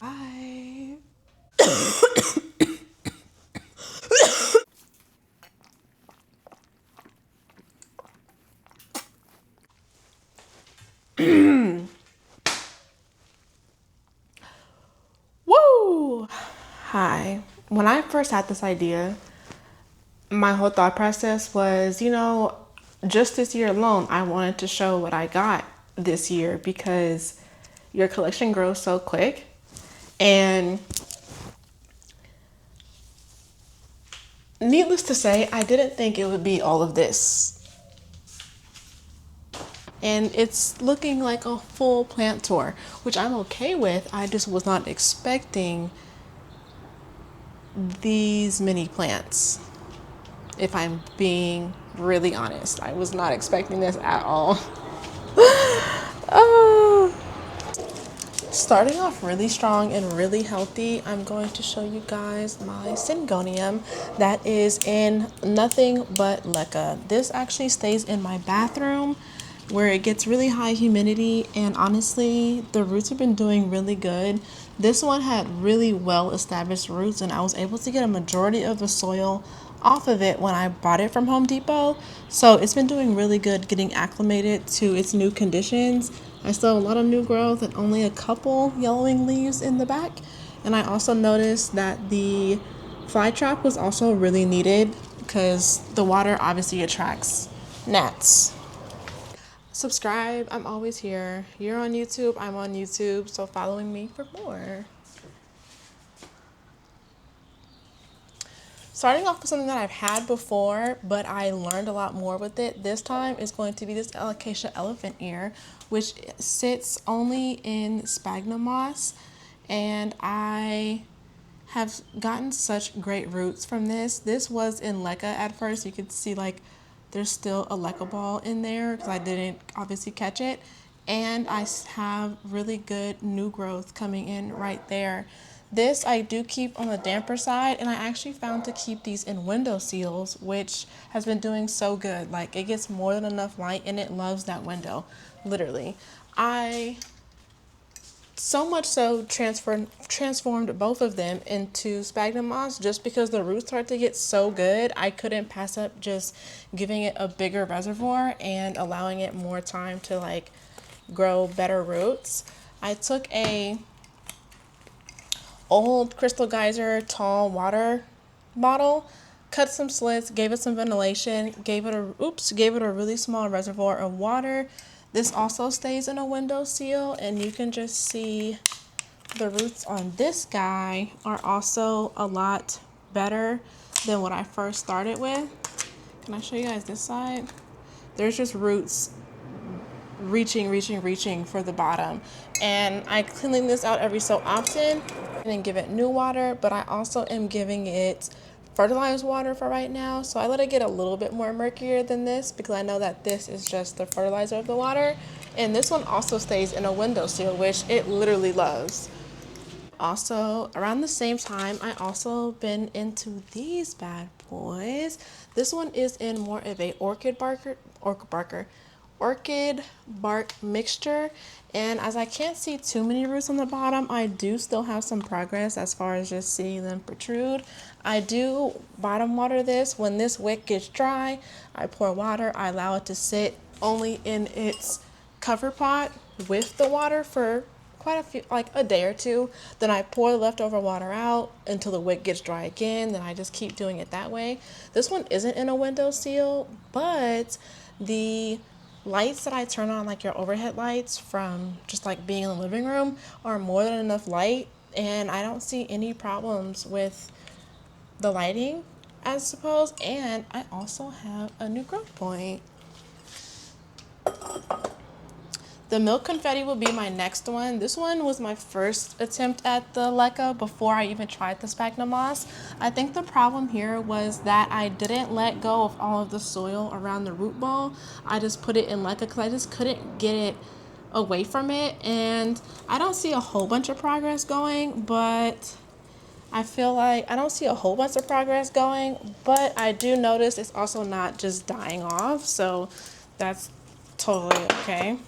Hi. Woo! Hi. When I first had this idea, my whole thought process was, just this year alone, I wanted to show what I got this year because your collection grows so quick. And needless to say, I didn't think it would be all of this. And it's looking like a full plant tour, which I'm okay with. I just was not expecting these mini plants. If I'm being really honest, I was not expecting this at all. Oh. Starting off really strong and really healthy, I'm going to show you guys my syngonium that is in nothing but leca. This actually stays in my bathroom where it gets really high humidity, and honestly, the roots have been doing really good. This one had really well established roots, and I was able to get a majority of the soil off of it when I bought it from Home Depot. So it's been doing really good getting acclimated to its new conditions. I still have a lot of new growth and only a couple yellowing leaves in the back. And I also noticed that the fly trap was also really needed because the water obviously attracts gnats. Subscribe, I'm always here. You're on YouTube, I'm on YouTube, so following me for more. Starting off with something that I've had before, but I learned a lot more with it this time is going to be this alocasia elephant ear, which sits only in sphagnum moss. And I have gotten such great roots from this. This was in leca at first. You could see like there's still a leca ball in there because I didn't obviously catch it. And I have really good new growth coming in right there. This I do keep on the damper side, and I actually found to keep these in window sills, which has been doing so good. Like it gets more than enough light and it loves that window, literally. I so much so transformed both of them into sphagnum moss just because the roots started to get so good. I couldn't pass up just giving it a bigger reservoir and allowing it more time to like grow better roots. I took a old Crystal Geyser tall water bottle, cut some slits, gave it some ventilation, gave it a really small reservoir of water. This also stays in a window seal, and you can just see the roots on this guy are also a lot better than what I first started with. Can I show you guys this side? There's just roots reaching for the bottom. And I clean this out every so often and then give it new water, but I also am giving it fertilized water for right now. So I let it get a little bit more murkier than this because I know that this is just the fertilizer of the water. And this one also stays in a windowsill, which it literally loves. Also, around the same time, I also been into these bad boys. This one is in more of a orchid bark mixture. And as I can't see too many roots on the bottom, I do still have some progress as far as just seeing them protrude. I do bottom water this. When this wick gets dry, I pour water. I allow it to sit only in its cover pot with the water for quite a few, like a day or two. Then I pour the leftover water out until the wick gets dry again. Then I just keep doing it that way. This one isn't in a window seal, but the lights that I turn on, like your overhead lights from just like being in the living room, are more than enough light, and I don't see any problems with the lighting, I suppose. And I also have a new growth point. The milk confetti will be my next one. This one was my first attempt at the leca before I even tried the sphagnum moss. I think the problem here was that I didn't let go of all of the soil around the root ball. I just put it in leca because I just couldn't get it away from it. And I don't see a whole bunch of progress going, but I feel like I don't see a whole bunch of progress going, but I do notice it's also not just dying off. So that's totally okay.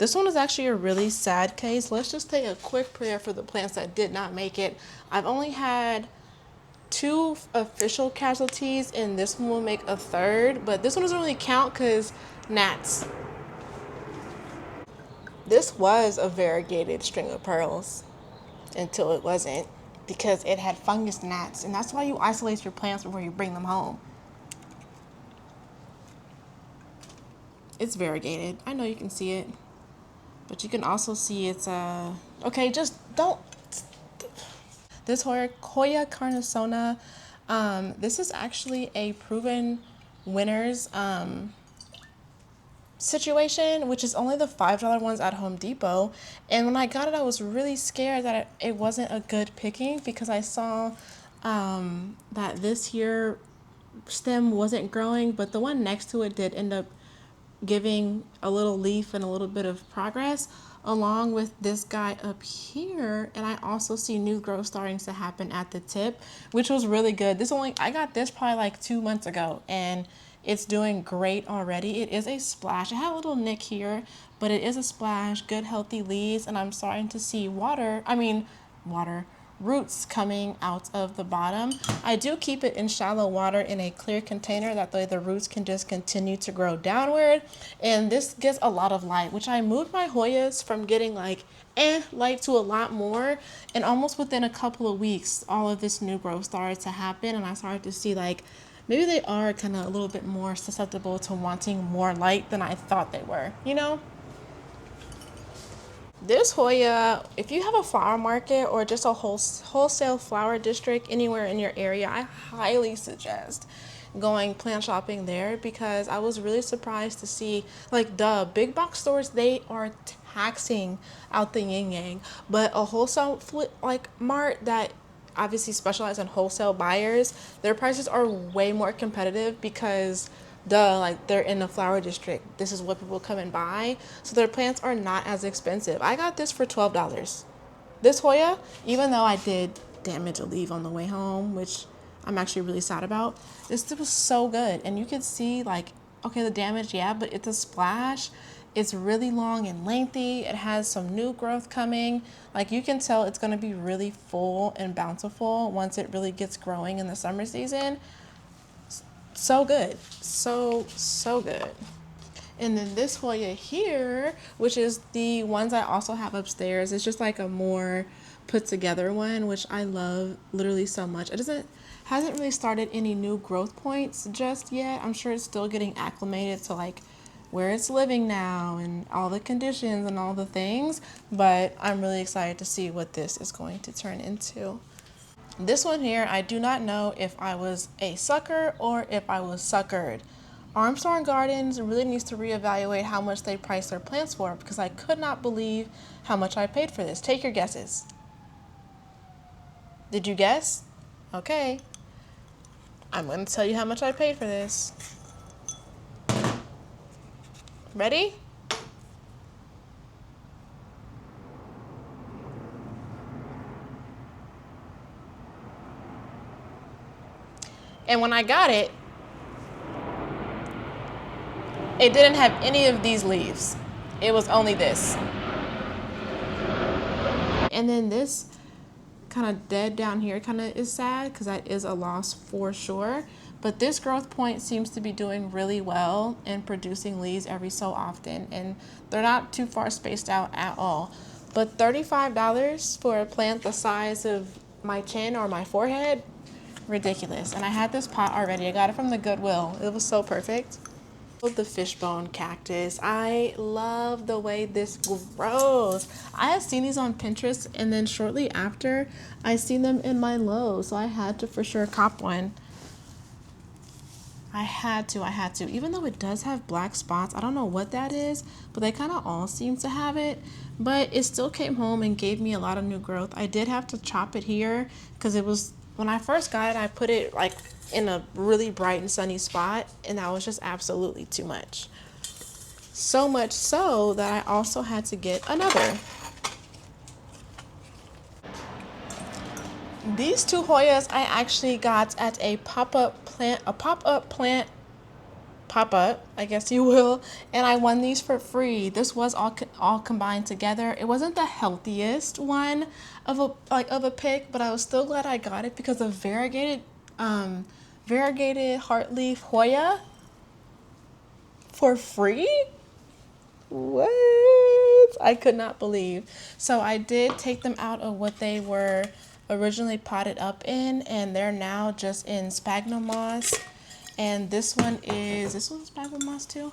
This one is actually a really sad case. Let's just say a quick prayer for the plants that did not make it. I've only had 2 official casualties, and this one will make a third, but this one doesn't really count because gnats. This was a variegated string of pearls until it wasn't, because it had fungus gnats, and that's why you isolate your plants before you bring them home. It's variegated. I know you can see it, but you can also see it's okay, just don't. This Hoya carnosona, this is actually a proven winners situation, which is only the $5 ones at Home Depot. And when I got it, I was really scared that it wasn't a good picking, because I saw that this here stem wasn't growing, but the one next to it did end up giving a little leaf and a little bit of progress, along with this guy up here. And I also see new growth starting to happen at the tip, which was really good. I got this probably like 2 months ago, and it's doing great already. It is a splash. It had a little nick here, but it is a splash, good healthy leaves, and I'm starting to see roots coming out of the bottom. I do keep it in shallow water in a clear container, that way the roots can just continue to grow downward. And this gets a lot of light, which I moved my Hoyas from getting like light to a lot more, and almost within a couple of weeks all of this new growth started to happen, and I started to see like maybe they are kind of a little bit more susceptible to wanting more light than I thought they were, you know? This Hoya, if you have a flower market or just a wholesale flower district anywhere in your area, I highly suggest going plant shopping there, because I was really surprised to see, like, big box stores, they are taxing out the yin yang, but a wholesale mart that obviously specialize in wholesale buyers, their prices are way more competitive, because like they're in the flower district. This is what people come and buy. So their plants are not as expensive. I got this for $12. This Hoya, even though I did damage a leaf on the way home, which I'm actually really sad about, this was so good. And you could see like, okay, the damage, yeah, but it's a splash. It's really long and lengthy. It has some new growth coming. Like, you can tell it's going to be really full and bountiful once it really gets growing in the summer season. So good. So good. And then this Hoya here, which is the ones I also have upstairs, it's just like a more put together one, which I love literally so much. Hasn't really started any new growth points just yet. I'm sure it's still getting acclimated to like where it's living now and all the conditions and all the things, but I'm really excited to see what this is going to turn into. This one here, I do not know if I was a sucker or if I was suckered. Armstrong Gardens really needs to reevaluate how much they price their plants for, because I could not believe how much I paid for this. Take your guesses. Did you guess? Okay. I'm going to tell you how much I paid for this. Ready? And when I got it, it didn't have any of these leaves. It was only this. And then this kind of dead down here kind of is sad, because that is a loss for sure. But this growth point seems to be doing really well and producing leaves every so often. And they're not too far spaced out at all. But $35 for a plant the size of my chin or my forehead, ridiculous. And I had this pot already. I got it from the Goodwill. It was so perfect. The Fishbone cactus. I love the way this grows. I had seen these on Pinterest, and then shortly after I seen them in my Lowe's, so I had to for sure cop one. I had to. Even though it does have black spots, I don't know what that is, but they kind of all seem to have it. But it still came home and gave me a lot of new growth. I did have to chop it here, because it was, when I first got it, I put it like in a really bright and sunny spot, and that was just absolutely too much. So much so that I also had to get another. These 2 Hoyas I actually got at a pop-up plant Popup, I guess you will, and I won these for free. This was all combined together. It wasn't the healthiest one of a pick, but I was still glad I got it because of variegated heartleaf Hoya for free. What? I could not believe. So I did take them out of what they were originally potted up in, and they're now just in sphagnum moss. And this one's sphagnum moss too?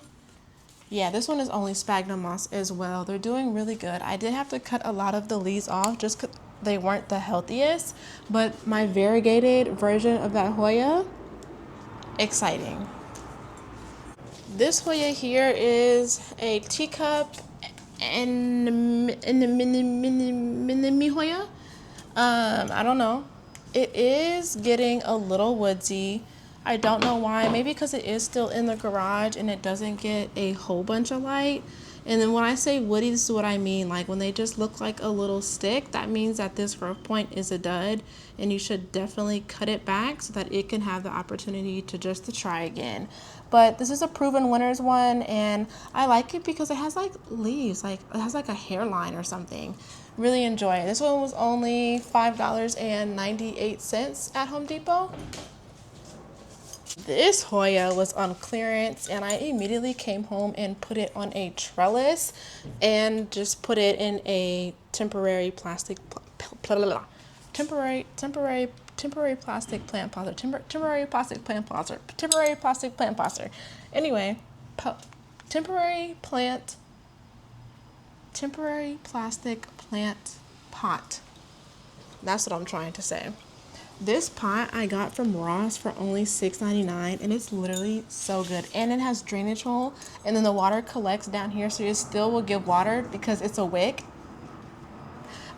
Yeah, this one is only sphagnum moss as well. They're doing really good. I did have to cut a lot of the leaves off just because they weren't the healthiest, but my variegated version of that Hoya, exciting. This Hoya here is a teacup and the mini Hoya. I don't know. It is getting a little woodsy. I don't know why. Maybe because it is still in the garage and it doesn't get a whole bunch of light. And then when I say woody, this is what I mean. Like when they just look like a little stick, that means that this growth point is a dud, and you should definitely cut it back so that it can have the opportunity to try again. But this is a proven winners one, and I like it because it has like leaves, like it has like a hairline or something. Really enjoy it. This one was only $5.98 at Home Depot. This Hoya was on clearance, and I immediately came home and put it on a trellis and just put it in a temporary plastic temporary plastic plant potter. Temporary plastic plant potter. Temporary plastic plant potter. Anyway, temporary plastic plant pot. That's what I'm trying to say. This pot I got from Ross for only $6.99, and it's literally so good. And it has drainage hole, and then the water collects down here, so it still will give water because it's a wick.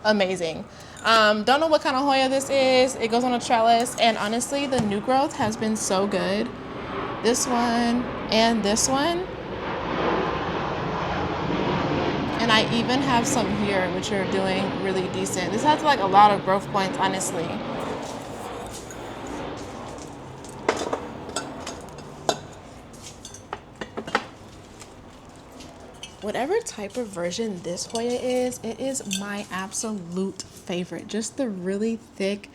Amazing. Don't know what kind of Hoya this is. It goes on a trellis, and honestly, the new growth has been so good. This one and this one. And I even have some here, which are doing really decent. This has like a lot of growth points, honestly. Whatever type of version this Hoya is, it is my absolute favorite. Just the really thick,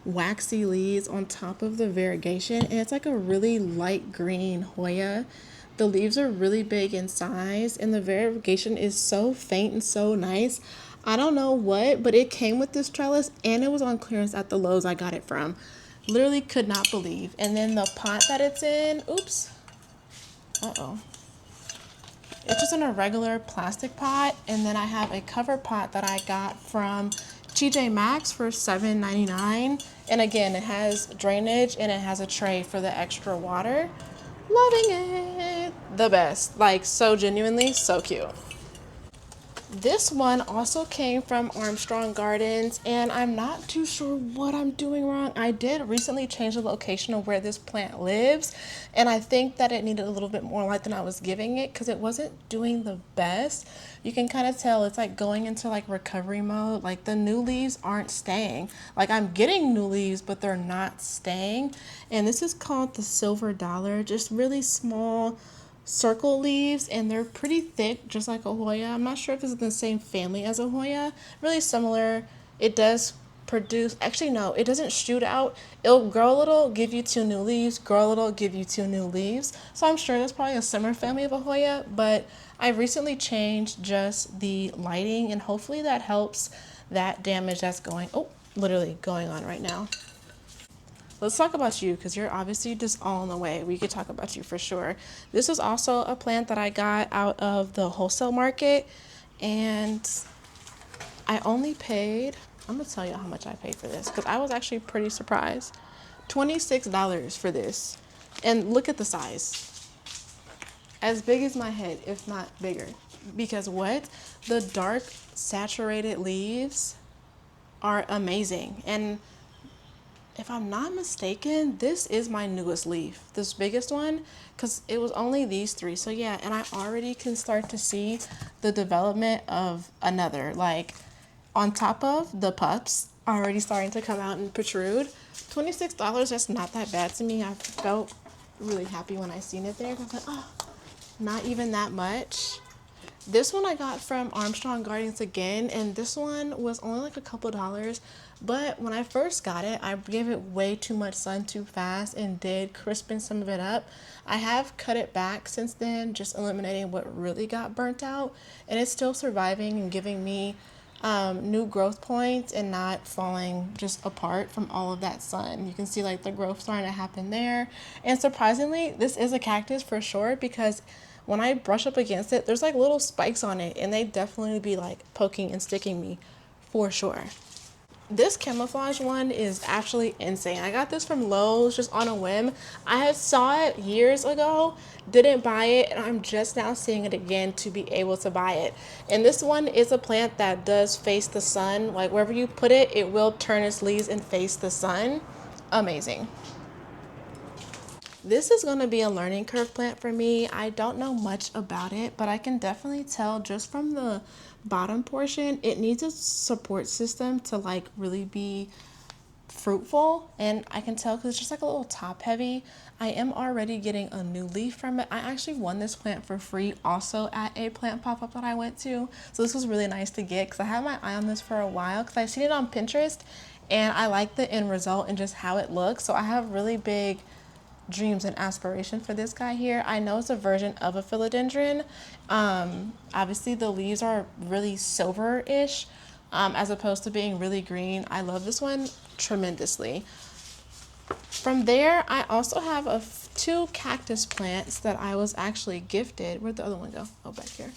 waxy leaves on top of the variegation. And it's like a really light green Hoya. The leaves are really big in size, and the variegation is so faint and so nice. I don't know what, but it came with this trellis, and it was on clearance at the Lowe's I got it from. Literally could not believe. And then the pot that it's in, oops. Uh-oh. It's just in a regular plastic pot, and then I have a cover pot that I got from TJ Maxx for $7.99. And again, it has drainage and it has a tray for the extra water. Loving it. The best. Like, so genuinely, so cute. This one also came from Armstrong Gardens, and I'm not too sure what I'm doing wrong. I did recently change the location of where this plant lives, and I think that it needed a little bit more light than I was giving it because it wasn't doing the best. You can kind of tell it's like going into like recovery mode. Like the new leaves aren't staying. Like I'm getting new leaves, but they're not staying. And this is called the Silver Dollar, just really small circle leaves, and they're pretty thick, just like a Hoya. I'm not sure if it's in the same family as a Hoya. Really similar. It does produce, actually no, it doesn't shoot out. It'll grow a little, give you 2 new leaves, grow a little, give you 2 new leaves. So I'm sure that's probably a similar family of a Hoya, but I recently changed just the lighting, and hopefully that helps that damage that's literally going on right now. Let's talk about you, because you're obviously just all in the way. We could talk about you for sure. This is also a plant that I got out of the wholesale market, and I only paid, I'm going to tell you how much I paid for this, because I was actually pretty surprised. $26 for this. And look at the size. As big as my head, if not bigger. Because what? The dark saturated leaves are amazing. And if I'm not mistaken, this is my newest leaf, this biggest one, because it was only these 3. So yeah, and I already can start to see the development of another, like on top of the pups already starting to come out and protrude. $26, that's not that bad to me. I felt really happy when I seen it there. I was like, oh, not even that much. This one I got from Armstrong Gardens again, and this one was only like a couple dollars. But when I first got it, I gave it way too much sun too fast and did crispen some of it up. I have cut it back since then, just eliminating what really got burnt out, and it's still surviving and giving me new growth points and not falling just apart from all of that sun. You can see like the growth starting to happen there. And surprisingly, this is a cactus for sure, because when I brush up against it, there's like little spikes on it, and they definitely be like poking and sticking me for sure. This camouflage one is actually insane. I got this from Lowe's just on a whim. I had saw it years ago, didn't buy it, and I'm just now seeing it again to be able to buy it. And this one is a plant that does face the sun. Like wherever you put it, it will turn its leaves and face the sun. Amazing. This is going to be a learning curve plant for me. I don't know much about it, but I can definitely tell just from the bottom portion, it needs a support system to like really be fruitful. And I can tell because it's just like a little top heavy. I am already getting a new leaf from it. I actually won this plant for free also at a plant pop-up that I went to. So this was really nice to get because I had my eye on this for a while because I've seen it on Pinterest and I like the end result and just how it looks. So I have really big dreams and aspiration for this guy here. I know it's a version of a philodendron. Obviously the leaves are really silver-ish as opposed to being really green. I love this one tremendously. From there, I also have two cactus plants that I was actually gifted. Where'd the other one go? Oh, back here.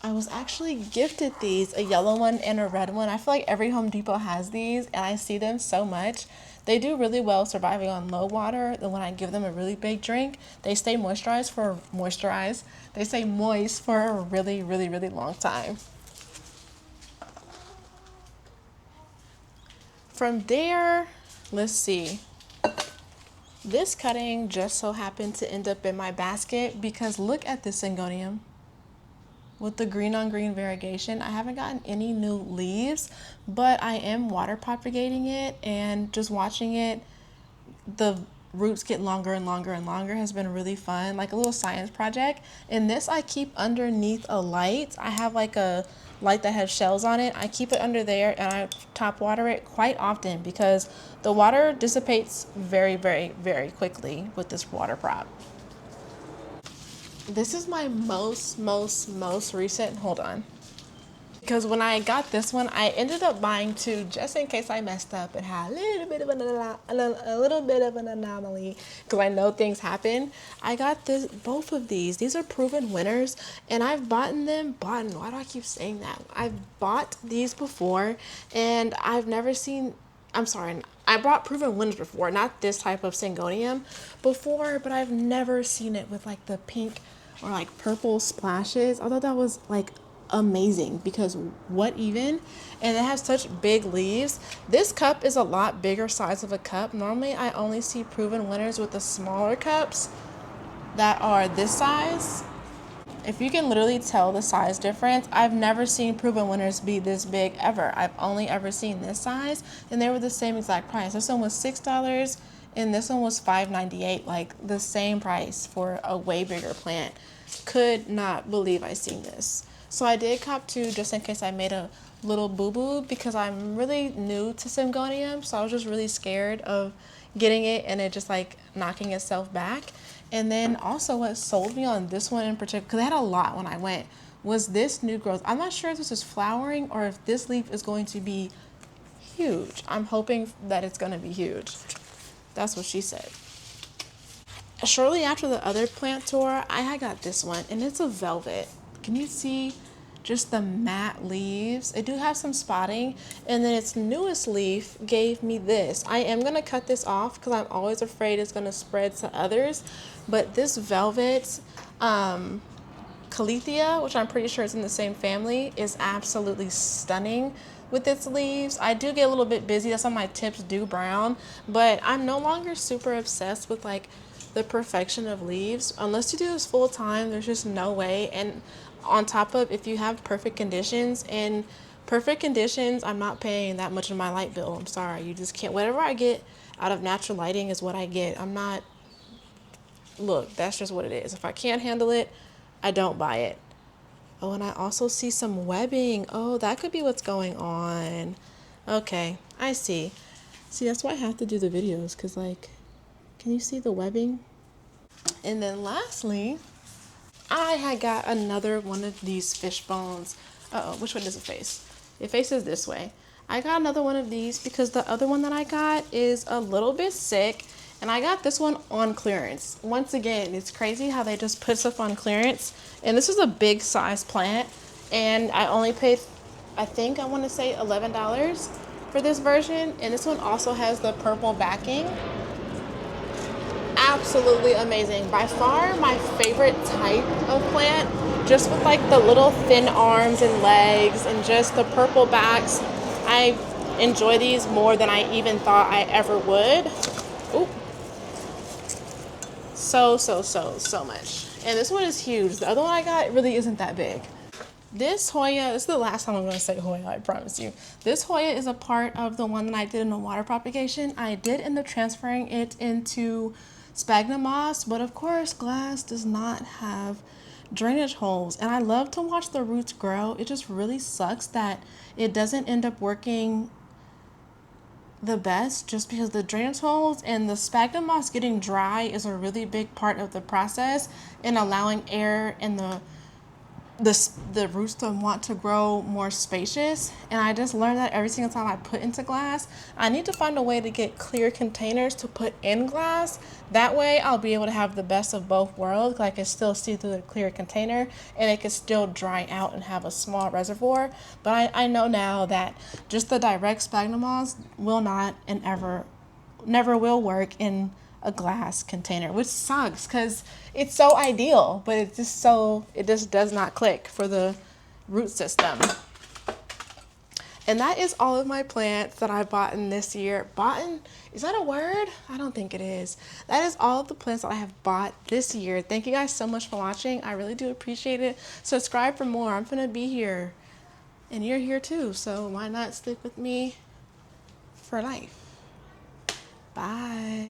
I was actually gifted these, a yellow one and a red one. I feel like every Home Depot has these and I see them so much. They do really well surviving on low water. Then when I give them a really big drink, they stay moisturized. They stay moist for a really, really, really long time. From there, let's see. This cutting just so happened to end up in my basket because look at this syngonium. With the green on green variegation, I haven't gotten any new leaves, but I am water propagating it and just watching it, the roots get longer and longer and longer has been really fun, like a little science project. And this I keep underneath a light. I have like a light that has shells on it. I keep it under there and I top water it quite often because the water dissipates very, very, very quickly with this water prop. This is my most recent, hold on. Because when I got this one, I ended up buying two just in case I messed up and had a little bit of an anomaly because I know things happen. I got both of these. These are proven winners and I've why do I keep saying that? I've bought these before and I've never seen, I bought proven winners before, not this type of syngonium before, but I've never seen it with like the pink or like purple splashes. I thought that was like amazing because what even? And it has such big leaves. This cup is a lot bigger size of a cup. Normally I only see proven winners with the smaller cups that are this size. If you can literally tell the size difference, I've never seen proven winners be this big ever. I've only ever seen this size and they were the same exact price. This one was $6 and this one was $5.98, like the same price for a way bigger plant. Could not believe I seen this. So I did cop two just in case I made a little boo-boo because I'm really new to syngonium, so I was just really scared of getting it and it just like knocking itself back. And then also what sold me on this one in particular, because I had a lot when I went, was this new growth. I'm not sure if this is flowering or if this leaf is going to be huge. I'm hoping that it's going to be huge. That's what she said. Shortly after the other plant tour, I had got this one and it's a velvet. Can you see just the matte leaves? It do have some spotting, and then its newest leaf gave me this. I am gonna cut this off because I'm always afraid it's gonna spread to others, but this velvet Caletheia, which I'm pretty sure is in the same family, is absolutely stunning with its leaves. I do get a little bit busy, that's why my tips do brown, but I'm no longer super obsessed with like the perfection of leaves. Unless you do this full time, there's just no way. And on top of, if you have perfect conditions and Perfect conditions, I'm not paying that much of my light bill. I'm sorry. You just can't. Whatever I get out of natural lighting is what I get. I'm not. Look, that's just what it is. If I can't handle it, I don't buy it. Oh, and I also see some webbing. Oh, that could be what's going on. Okay, I see. See, that's why I have to do the videos, because, like, can you see the webbing? And then lastly, I had got another one of these fish bones. Uh-oh, which one does it face? It faces this way. I got another one of these because the other one that I got is a little bit sick, and I got this one on clearance. Once again, it's crazy how they just put stuff on clearance. And this is a big size plant, and I only paid, I think I want to say $11 for this version. And this one also has the purple backing. Absolutely amazing. By far my favorite type of plant, just with like the little thin arms and legs and just the purple backs. I enjoy these more than I even thought I ever would. Ooh. So much. And this one is huge. The other one I got really isn't that big. This Hoya, this is the last time I'm going to say Hoya, I promise you. This Hoya is a part of the one that I did in the water propagation. I did end up transferring it into sphagnum moss, but of course glass does not have drainage holes. And I love to watch the roots grow. It just really sucks that it doesn't end up working the best just because the drainage holes and the sphagnum moss getting dry is a really big part of the process in allowing air and the roots to want to grow more spacious. And I just learned that every single time I put into glass, I need to find a way to get clear containers to put in glass. That way I'll be able to have the best of both worlds. I can still see through the clear container and it can still dry out and have a small reservoir. But I know now that just the direct sphagnum moss will not and never will work in a glass container, which sucks because it's so ideal, but it just does not click for the root system. And that is all of my plants that I bought in this year. Bought in, is that a word? I don't think it is. That is all of the plants that I have bought this year. Thank you guys so much for watching. I really do appreciate it. Subscribe for more. I'm gonna be here and you're here too, so why not stick with me for life? Bye.